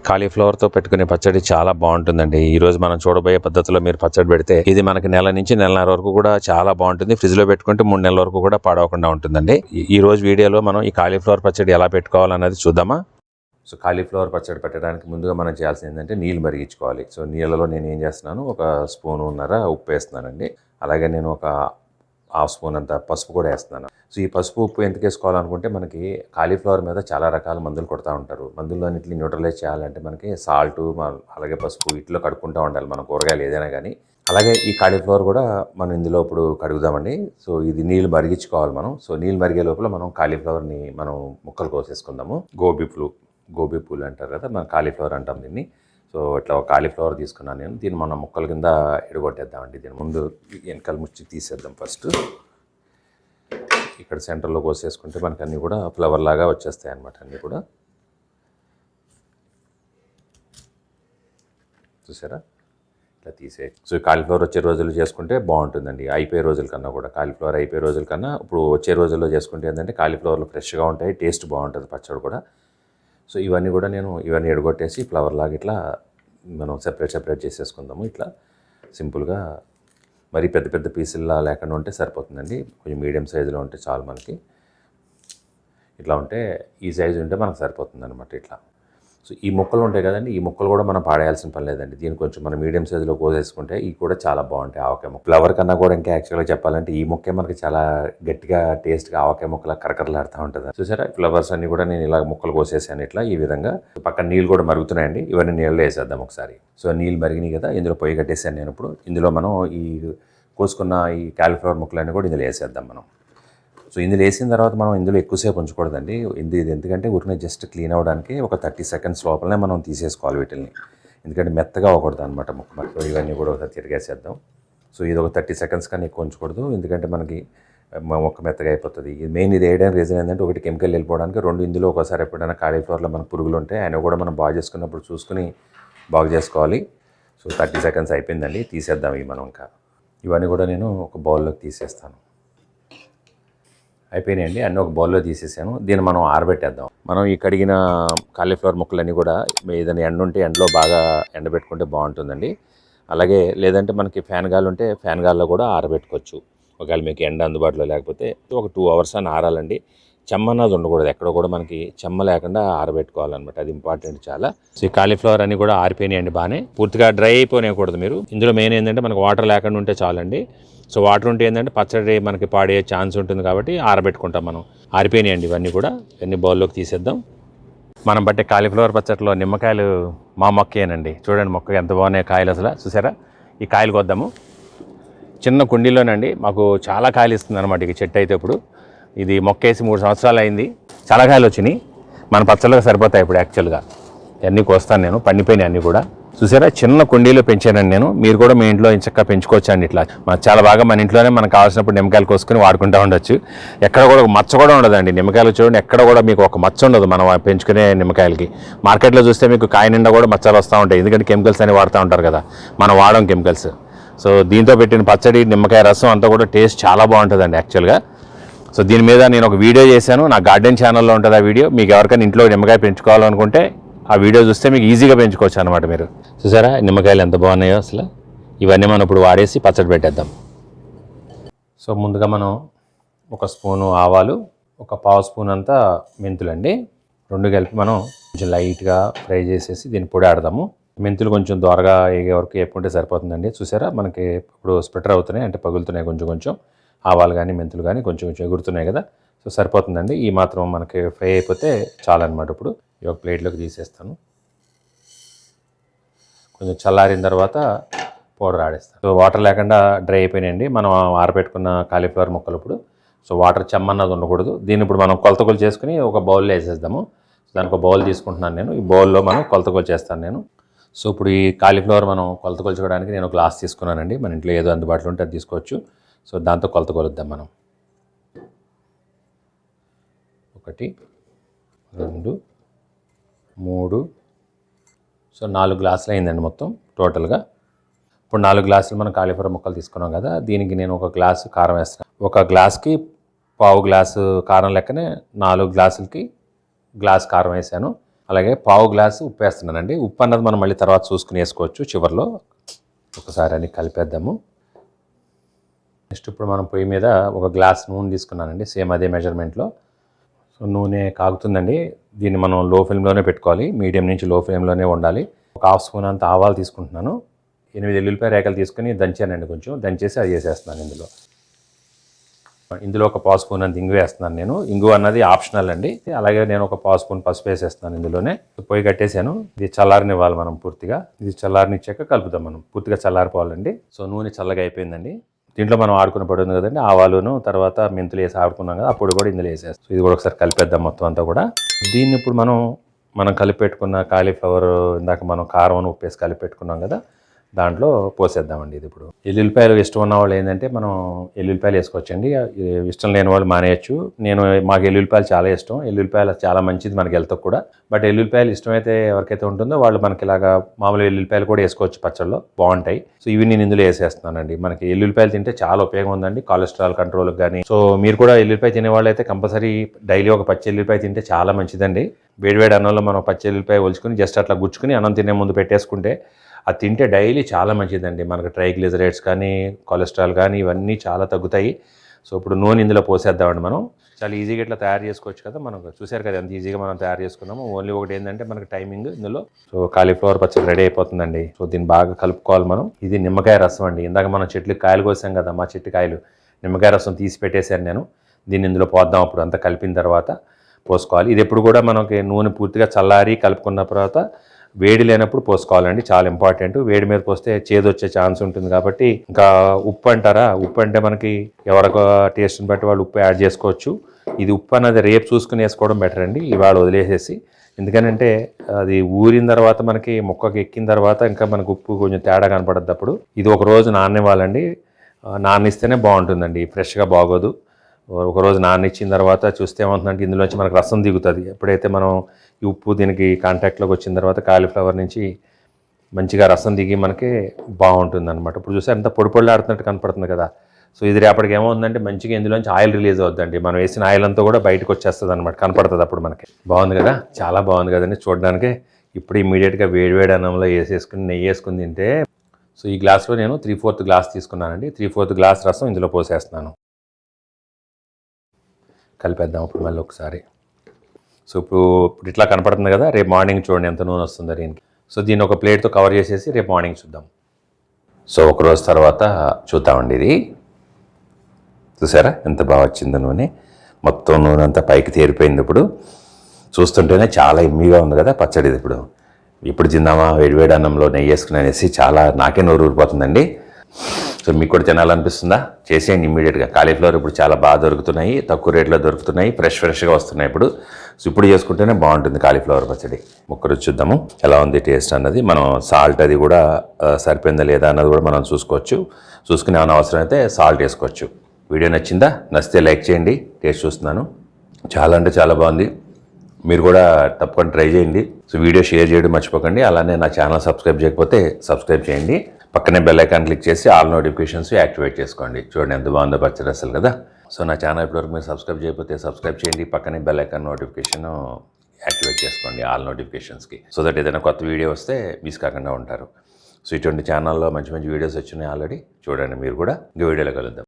కాలీఫ్లవర్తో పెట్టుకునే పచ్చడి చాలా బాగుంటుందండి. ఈ రోజు మనం చూడబోయే పద్ధతిలో మీరు పచ్చడి పెడితే ఇది మనకి నెల నుంచి నెలన్నర వరకు కూడా చాలా బాగుంటుంది. ఫ్రిడ్జ్ లో పెట్టుకుంటే 3 నెలల వరకు కూడా పాడవకుండా ఉంటుందండి. ఈ రోజు వీడియోలో మనం ఈ కాలీఫ్లవర్ పచ్చడి ఎలా పెట్టుకోవాలన్నది చూద్దామా. సో కాలీఫ్లవర్ పచ్చడి పెట్టడానికి ముందుగా మనం చేయాల్సింది ఏంటంటే నీళ్ళు మరిగించుకోవాలి. సో నీళ్ళలో నేను ఏం చేస్తున్నాను, ఒక స్పూనున్నర ఉప్పు వేస్తున్నానండి. అలాగే నేను ఒక హాఫ్ స్పూన్ అంత పసుపు కూడా వేస్తున్నాను. సో ఈ పసుపు ఉప్పు ఎందుకు వేసుకోవాలనుకుంటే మనకి కాలీఫ్లవర్ మీద చాలా రకాల మందులు కొడతా ఉంటారు. మందుల్లో అన్నింటిని న్యూట్రలైజ్ చేయాలంటే మనకి సాల్ట్ అలాగే పసుపు వీటిలో కడుక్కుంటూ ఉండాలి మనం కూరగాయలు ఏదైనా కానీ. అలాగే ఈ కాలీఫ్లవర్ కూడా మనం ఇందులో ఇప్పుడు కడుగుదామండి. సో ఇది నీళ్ళు మరిగించుకోవాలి మనం. సో నీళ్ళు మరిగే లోపల మనం కాలీఫ్లవర్ని మనం ముక్కలు కోసేసుకుందాము. గోబీ పూలు అంటారు కదా, మనం కాలీఫ్లవర్ అంటాం దీన్ని. సో ఇట్లా ఒక కాలీఫ్లవర్ తీసుకున్నాను నేను. దీన్ని మనం ముక్కల కింద ఎడగొట్టేద్దామండి. దీని ముందు వెనకాల ముచ్చి తీసేద్దాం ఫస్ట్. ఇక్కడ సెంటర్లో కోసేసుకుంటే మనకు అన్నీ కూడా ఫ్లవర్ లాగా వచ్చేస్తాయి అన్నమాట. అన్నీ కూడా చూసారా, ఇట్లా తీసే. సో కాలీఫ్లవర్ వచ్చే రోజుల్లో చేసుకుంటే బాగుంటుందండి. అయిపోయే రోజుల కన్నా కూడా కాలీఫ్లవర్ అయిపోయే రోజుల కన్నా ఇప్పుడు వచ్చే రోజుల్లో చేసుకుంటే ఏంటంటే కాలీఫ్లవర్లు ఫ్రెష్గా ఉంటాయి, టేస్ట్ బాగుంటుంది పచ్చడి కూడా. సో ఇవన్నీ కూడా ఇవన్నీ ఎడగొట్టేసి ఫ్లవర్ లాగా ఇట్లా మనం సెపరేట్ చేసేసుకుందాము. ఇట్లా సింపుల్గా మరి పెద్ద పెద్ద పీసుల్లా లేకుండా ఉంటే సరిపోతుందండి. కొంచెం మీడియం సైజులో ఉంటే చాలు మనకి. ఇట్లా ఉంటే ఈ సైజు ఉంటే మనకు సరిపోతుంది అనమాట. ఇట్లా సో ఈ ముక్కలు ఉంటాయి కదండి, ఈ ముక్కలు కూడా మనం పాడేయాల్సిన పని లేదండి. దీన్ని కొంచెం మనం మీడియం సైజులో కోసేసుకుంటే ఇవి కూడా చాలా బాగుంటాయి. ఆవకాయ ముక్క ఫ్లవర్ కన్నా కూడా ఇంకా యాక్చువల్గా చెప్పాలంటే ఈ ముక్కే మనకి చాలా గట్టిగా టేస్ట్గా ఆవకాయ ముక్కలా కరకరలాడుతూ ఉంటుంది. చూసారా, ఫ్లవర్స్ అన్ని కూడా నేను ఇలా ముక్కలు కోసేసాను ఇట్లా ఈ విధంగా. పక్కన నీళ్ళు కూడా మరుగుతున్నాయండి. ఇవన్నీ నీళ్ళలో వేసేద్దాం ఒకసారి. సో నీళ్ళు మరిగినాయి కదా, ఇందులో పొయ్యి కట్టేసాను నేను. ఇప్పుడు ఇందులో మనం ఈ కోసుకున్న ఈ కాలీఫ్లవర్ ముక్కలన్నీ కూడా ఇందులో వేసేద్దాం మనం. సో ఇందులో వేసిన తర్వాత మనం ఇందులో ఎక్కువసేపు ఉంచకూడదండి. ఇది ఎందుకంటే ఊరినే జస్ట్ క్లీన్ అవ్వడానికి ఒక 30 సెకండ్స్ లోపలనే మనం తీసేసుకోవాలి వీటిని. ఎందుకంటే మెత్తగా అవ్వకూడదు అనమాట ముక్క. సో ఇవన్నీ కూడా ఒకసారి తిరిగేసేద్దాం. సో ఇది ఒక 30 సెకండ్స్ కానీ ఎక్కువ ఉంచకూడదు, ఎందుకంటే మనకి మొక్క మెత్తగా అయిపోతుంది. ఇది మెయిన్ ఇది వేయడానికి రీజన్ ఏంటంటే ఒకటి కెమికల్ వెళ్ళిపోవడానికి, రెండు ఇందులో ఒకసారి ఎప్పుడైనా కాలీఫ్లవర్లో మనకు పురుగులు ఉంటాయి, ఆయన కూడా మనం బాగు చేసుకున్నప్పుడు చూసుకుని బాగు చేసుకోవాలి. సో 30 సెకండ్స్ అయిపోయిందండి, తీసేద్దాం ఇవి మనం. ఇంకా ఇవన్నీ కూడా నేను ఒక బౌల్లోకి తీసేస్తాను. అయిపోయినాయండి, అన్నీ ఒక బౌల్లో తీసేసాను. దీన్ని మనం ఆరబెట్టేద్దాం. మనం ఈ కడిగిన కాలీఫ్లవర్ ముక్కలన్నీ కూడా ఏదైనా ఎండ ఉంటే ఎండలో బాగా ఎండబెట్టుకుంటే బాగుంటుందండి. అలాగే లేదంటే మనకి ఫ్యాన్ గాలి ఉంటే ఫ్యాన్ గాల్లో కూడా ఆరబెట్టుకోవచ్చు. ఒకవేళ మీకు ఎండ అందుబాటులో లేకపోతే ఒక 2 అవర్స్ అని ఆరాలండి. చెమ్మ అన్నది ఉండకూడదు, ఎక్కడ కూడా మనకి చెమ్మ లేకుండా ఆరబెట్టుకోవాలన్నమాట. అది ఇంపార్టెంట్ చాలా. సో ఈ కాలీఫ్లవర్ అన్ని కూడా ఆరిపోయినాయండి బాగానే, పూర్తిగా డ్రై అయిపోయినకూడదు మీరు. ఇందులో మెయిన్ ఏంటంటే మనకు వాటర్ లేకుండా ఉంటే చాలండి. సో వాటర్ ఉంటే ఏంటంటే పచ్చడి మనకి పాడే ఛాన్స్ ఉంటుంది కాబట్టి ఆరబెట్టుకుంటాం మనం. ఆరిపోయినాయండి ఇవన్నీ కూడా. ఇవన్నీ బౌల్లోకి తీసేద్దాం. మనం బట్టే కాలీఫ్లవర్ పచ్చడిలో నిమ్మకాయలు మా మొక్కేనండి. చూడండి మొక్క ఎంత బాగున్నాయి కాయలు, అసలు చూసారా. ఈ కాయలు కొద్దాము. చిన్న కుండీలోనండి మాకు చాలా కాయలు ఇస్తుంది అనమాట ఈ చెట్టు అయితే. ఇప్పుడు ఇది మొక్కేసి 3 సంవత్సరాలు అయింది. చాలా కాయలు వచ్చినాయి, మన పచ్చళ్ళకి సరిపోతాయి ఇప్పుడు యాక్చువల్గా. అన్నీ కోస్తాను నేను, పండిపోయినాయి అన్నీ కూడా. చూసారా, చిన్న కుండీలో పెంచానండి నేను. మీరు కూడా మీ ఇంట్లో చక్కగా పెంచుకోవచ్చు అండి. ఇట్లా చాలా బాగా మన ఇంట్లోనే మనకు కావాల్సినప్పుడు నిమ్మకాయలు కోసుకొని వాడుకుంటూ ఉండొచ్చు. ఎక్కడ కూడా ఒక మచ్చ కూడా ఉండదండి నిమ్మకాయలు. చూడండి, ఎక్కడ కూడా మీకు ఒక మచ్చ ఉండదు మనం పెంచుకునే నిమ్మకాయలకి. మార్కెట్లో చూస్తే మీకు కాయ నిండా కూడా మచ్చలు వస్తూ ఉంటాయి, ఎందుకంటే కెమికల్స్ అని వాడుతూ ఉంటారు కదా, మనం వాడడం కెమికల్స్. సో దీంతో పెట్టిన పచ్చడి, నిమ్మకాయ రసం అంతా కూడా టేస్ట్ చాలా బాగుంటుందండి యాక్చువల్గా. సో దీని మీద నేను ఒక వీడియో చేశాను, నా గార్డెన్ ఛానల్లో ఉంటుంది ఆ వీడియో. మీకు ఎవరికైనా ఇంట్లో నిమ్మకాయ పెంచుకోవాలనుకుంటే ఆ వీడియో చూస్తే మీకు ఈజీగా పెంచుకోవచ్చు అనమాట మీరు. చూసారా నిమ్మకాయలు ఎంత బాగున్నాయో అసలు. ఇవన్నీ మనం ఇప్పుడు వాడేసి పచ్చడి పెట్టేద్దాం. సో ముందుగా మనం ఒక స్పూను ఆవాలు, ఒక పావు స్పూన్ అంతా మెంతులండి, రెండు కలిపి మనం కొంచెం లైట్గా ఫ్రై చేసేసి దీన్ని పొడి ఆడదాము. మెంతులు కొంచెం దోరగా వేగే వరకు వేపుకుంటే సరిపోతుందండి. చూసారా మనకి ఇప్పుడు స్ప్లిటర్ అవుతున్నాయి, అంటే పగులుతున్నాయి కొంచెం కొంచెం. ఆవాలు కానీ మెంతులు కానీ కొంచెం కొంచెం ఎగురుతున్నాయి కదా. సో సరిపోతుందండి, ఈ మాత్రం మనకి ఫ్రై అయిపోతే చాలన్నమాట. ఇప్పుడు ఈ ఒక ప్లేట్లోకి తీసేస్తాను. కొంచెం చల్లారిన తర్వాత పౌడర్ ఆడేస్తాను. సో వాటర్ లేకుండా డ్రై అయిపోయినాయండి మనం ఆరబెట్టుకున్న కాలీఫ్లవర్ ముక్కలు. ఇప్పుడు సో వాటర్ చెమ్మన్నది ఉండకూడదు. దీన్ని ఇప్పుడు మనం కొలతగోలు చేసుకుని ఒక బౌల్లో వేసేద్దాము. దానికి ఒక బౌల్ తీసుకుంటున్నాను నేను. ఈ బౌల్లో మనం కొలతగోలు చేస్తాను నేను. సో ఇప్పుడు ఈ కాలీఫ్లవర్ మనం కొలతగొలుచుకోవడానికి నేను గ్లాస్ తీసుకున్నానండి. మన ఇంట్లో ఏదో అందుబాటులో ఉంటే అది తీసుకోవచ్చు. సో దాంతో కొలత కొలుద్దాం మనం. 1 2 3 సో 4 గ్లాసులు అయిందండి మొత్తం టోటల్గా. ఇప్పుడు 4 గ్లాసులు మనం కాలీఫ్లవర్ ముక్కలు తీసుకున్నాం కదా, దీనికి నేను ఒక గ్లాసు కారం వేస్తాను. ఒక గ్లాస్కి పావు గ్లాసు కారం లెక్కనే 4 గ్లాసులకి గ్లాస్ కారం వేసాను. అలాగే పావు గ్లాసు ఉప్పు వేస్తున్నానండి. ఉప్పు అన్నది మనం మళ్ళీ తర్వాత చూసుకుని వేసుకోవచ్చు చివరిలో. ఒకసారి అని కలిపేద్దాము. నెక్స్ట్ ఇప్పుడు మనం పొయ్యి మీద ఒక గ్లాస్ నూనె తీసుకున్నానండి, సేమ్ అదే మెజర్మెంట్లో. సో నూనె కాగుతుందండి. దీన్ని మనం లో ఫ్లేమ్లోనే పెట్టుకోవాలి, మీడియం నుంచి లో ఫ్లేమ్లోనే ఉండాలి. ఒక హాఫ్ స్పూన్ అంత ఆవాలు తీసుకుంటున్నాను. 8 ఎల్లుల్లిపాయ రేకలు తీసుకుని దంచానండి, కొంచెం దంచేసి అది వేసేస్తున్నాను ఇందులో. ఇందులో ఒక పావు స్పూన్ అంత ఇంగు వేస్తున్నాను నేను. ఇంగు అన్నది ఆప్షనల్ అండి. అలాగే నేను ఒక పావు స్పూన్ పసుపు వేసేస్తున్నాను ఇందులోనే. పొయ్యి కట్టేశాను. ఇది చల్లారనివ్వాలి మనం పూర్తిగా. ఇది చల్లారనిచ్చాక కలుపుదాం మనం. పూర్తిగా చల్లారిపోవాలండి. సో నూనె చల్లగా అయిపోయిందండి. దీంట్లో మనం ఆడుకున్న పొడి ఉంది కదండి, ఆవాలును తర్వాత మెంతులు వేసి ఆడుకున్నాం కదా, ఆ పొడి కూడా ఇందులో వేసేస్తాం. ఇది కూడా ఒకసారి కలిపేద్దాం మొత్తం అంతా కూడా. దీన్ని ఇప్పుడు మనం కలిపి పెట్టుకున్న కాలీఫ్లవర్, ఇందాక మనం కారం ఉప్పు వేసి కలిపి పెట్టుకున్నాం కదా, దాంట్లో పోసేద్దామండి. ఇది ఇప్పుడు ఎల్లుల్లిపాయలు ఇష్టం ఉన్న వాళ్ళు ఏంటంటే మనం ఎల్లుల్లిపాయలు వేసుకోవచ్చండి. ఇష్టం లేని వాళ్ళు మానేయచ్చు. మాకు ఎల్లుల్లిపాయలు చాలా ఇష్టం. ఎల్లుల్లిపాయలు చాలా మంచిది మనకి హెల్త్కి కూడా. బట్ ఎల్లుల్లిపాయలు ఇష్టమైతే ఎవరికైతే ఉంటుందో వాళ్ళు మనకి ఇలాగా మామూలు ఎల్లుల్లిపాయలు కూడా వేసుకోవచ్చు, పచ్చళ్ళలో బాగుంటాయి. సో ఇవి నేను ఇందులో వేసేస్తున్నానండి. మనకి ఎల్లుల్లిపాయలు తింటే చాలా ఉపయోగం ఉందండి, కొలెస్ట్రాల్ కంట్రోల్కి కానీ. సో మీరు కూడా ఎల్లుల్లిపాయ తినేవాళ్ళు అయితే కంపల్సరీ డైలీ ఒక పచ్చి ఎల్లుల్లిపాయ తింటే చాలా మంచిదండి. వేడివేడి అన్నంలో మనం పచ్చి ఎల్లుల్లిపాయ ఒలుచుకుని జస్ట్ అట్లా గుచ్చుకుని అన్నం తినే ముందు పెట్టేసుకుంటే అది తింటే డైలీ చాలా మంచిదండి. మనకు ట్రైగ్లిజరైడ్స్ కానీ కొలెస్ట్రాల్ కానీ ఇవన్నీ చాలా తగ్గుతాయి. సో ఇప్పుడు నూనె ఇందులో పోసేద్దామండి. మనం చాలా ఈజీగా ఇట్లా తయారు చేసుకోవచ్చు కదా. మనం చూసారు కదా ఎంత ఈజీగా మనం తయారు చేసుకున్నాము. ఓన్లీ ఒకటి ఏంటంటే మనకి టైమింగ్ ఇందులో. సో కాలీఫ్లవర్ పచ్చడి రెడీ అయిపోతుందండి. సో దీన్ని బాగా కలుపుకోవాలి మనం. ఇది నిమ్మకాయ రసం అండి. ఇందాక మనం చెట్లకు కాయలు కోసాం కదా, మా చెట్టు కాయలు, నిమ్మకాయ రసం తీసి పెట్టేశాను నేను. దీన్ని ఇందులో పోద్దాం. అప్పుడు అంతా కలిపిన తర్వాత పోసుకోవాలి. ఇది ఎప్పుడు కూడా మనకి నూనె పూర్తిగా చల్లారి కలుపుకున్న తర్వాత వేడి లేనప్పుడు పోసుకోవాలండి, చాలా ఇంపార్టెంట్. వేడి మీద పోస్తే చేదు వచ్చే ఛాన్స్ ఉంటుంది కాబట్టి. ఇంకా ఉప్పు అంటారా, ఉప్పు అంటే మనకి ఎవరికో టేస్ట్ని బట్టి వాళ్ళు ఉప్పు యాడ్ చేసుకోవచ్చు. ఇది ఉప్పు అన్నది రేపు చూసుకుని వేసుకోవడం బెటర్ అండి, ఇవాళ వదిలేసేసి. ఎందుకనంటే అది ఊరిన తర్వాత మనకి ముక్కకి ఎక్కిన తర్వాత ఇంకా మనకు ఉప్పు కొంచెం తేడా కనపడద్దు. అప్పుడు ఇది ఒక రోజు నాననివ్వాలండి. నానిస్తేనే బాగుంటుందండి, ఫ్రెష్గా బాగోదు. ఒకరోజు నానిచ్చిన తర్వాత చూస్తే ఏమవుతుందంటే ఇందులోంచి మనకు రసం దిగుతుంది. ఎప్పుడైతే మనం ఈ ఉప్పు దీనికి కాంటాక్ట్లోకి వచ్చిన తర్వాత కాలీఫ్లవర్ నుంచి మంచిగా రసం దిగి మనకి బాగుంటుంది అనమాట. ఇప్పుడు చూస్తే అంతా పొడి పొడిలాడుతున్నట్టు కనపడుతుంది కదా. సో ఇది రేపటికి ఏమవుతుందంటే మంచిగా ఇందులోంచి ఆయిల్ రిలీజ్ అవుతుందండి. మనం వేసిన ఆయిల్ అంతా కూడా బయటకు వచ్చేస్తుంది అనమాట, కనపడుతుంది అప్పుడు మనకి. బాగుంది కదా, చాలా బాగుంది కదండి చూడడానికి. ఇప్పుడు ఇమీడియట్గా వేడివేడి అన్నంలో వేసేసుకుని నెయ్యి వేసుకుని తింటే. సో ఈ గ్లాస్లో నేను 3/4 గ్లాస్ తీసుకున్నానండి. 3/4 గ్లాస్ రసం ఇందులో పోసేస్తున్నాను. కలిపేద్దాం ఇప్పుడు మళ్ళీ ఒకసారి. సో ఇప్పుడు ఇట్లా కనపడుతుంది కదా. రేపు మార్నింగ్ చూడండి ఎంత నూనె వస్తుందో దీనికి. సో దీన్ని ఒక ప్లేట్తో కవర్ చేసేసి రేపు మార్నింగ్ చూద్దాం. సో ఒక రోజు తర్వాత చూద్దామండి. ఇది చూసారా ఎంత బాగా వచ్చిందో నూనె. మొత్తం నూనె అంతా పైకి తేరిపోయింది. ఇప్పుడు చూస్తుంటేనే చాలా ఎమ్మీగా ఉంది కదా పచ్చడి. ఇది ఇప్పుడు తిందామా వేడివేడి అన్నంలో నెయ్యి వేసుకుని అనేసి చాలా నాకే నోరు ఊరిపోతుందండి. సో మీకు కూడా తినాలనిపిస్తుందా? చేసేయండి ఇమ్మీడియట్గా. కాలీఫ్లవర్ ఇప్పుడు చాలా బాగా దొరుకుతున్నాయి, తక్కువ రేట్లో దొరుకుతున్నాయి, ఫ్రెష్గా వస్తున్నాయి ఇప్పుడు. సో ఇప్పుడు చేసుకుంటేనే బాగుంటుంది కాలీఫ్లవర్ పచ్చడి. ఒక్క రుచి చూద్దాము ఎలా ఉంది టేస్ట్ అన్నది. మనం సాల్ట్ అది కూడా సరిపోయిందా లేదా అన్నది కూడా మనం చూసుకోవచ్చు. చూసుకునే ఏమైనా అవసరం అయితే సాల్ట్ వేసుకోవచ్చు. వీడియో నచ్చిందా? నచ్చితే లైక్ చేయండి. టేస్ట్ చూస్తున్నాను, చాలా అంటే చాలా బాగుంది. మీరు కూడా తప్పకుండా ట్రై చేయండి. సో వీడియో షేర్ చేయడం మర్చిపోకండి. అలానే నా ఛానల్ సబ్స్క్రైబ్ చేయకపోతే సబ్స్క్రైబ్ చేయండి. పక్కనే బెల్ ఐకాన్ క్లిక్ చేసి ఆల్ నోటిఫికేషన్స్ యాక్టివేట్ చేసుకోండి. చూడండి ఎంత బాగుందో పచ్చడి అసలు కదా. సో నా ఛానల్ ఇప్పటివరకు మీరు సబ్స్క్రైబ్ చేయకపోతే సబ్స్క్రైబ్ చేయండి. పక్కనే బెల్ ఐకాన్ నోటిఫికేషన్ యాక్టివేట్ చేసుకోండి ఆల్ నోటిఫికేషన్స్కి. సో దట్ ఏదైనా కొత్త వీడియో వస్తే మిస్ కాకుండా ఉంటారు. సో ఇటువంటి ఛానల్లో మంచి మంచి వీడియోస్ వచ్చినాయి ఆల్రెడీ, చూడండి మీరు కూడా. ఇంకో వీడియోలో కలుద్దాం.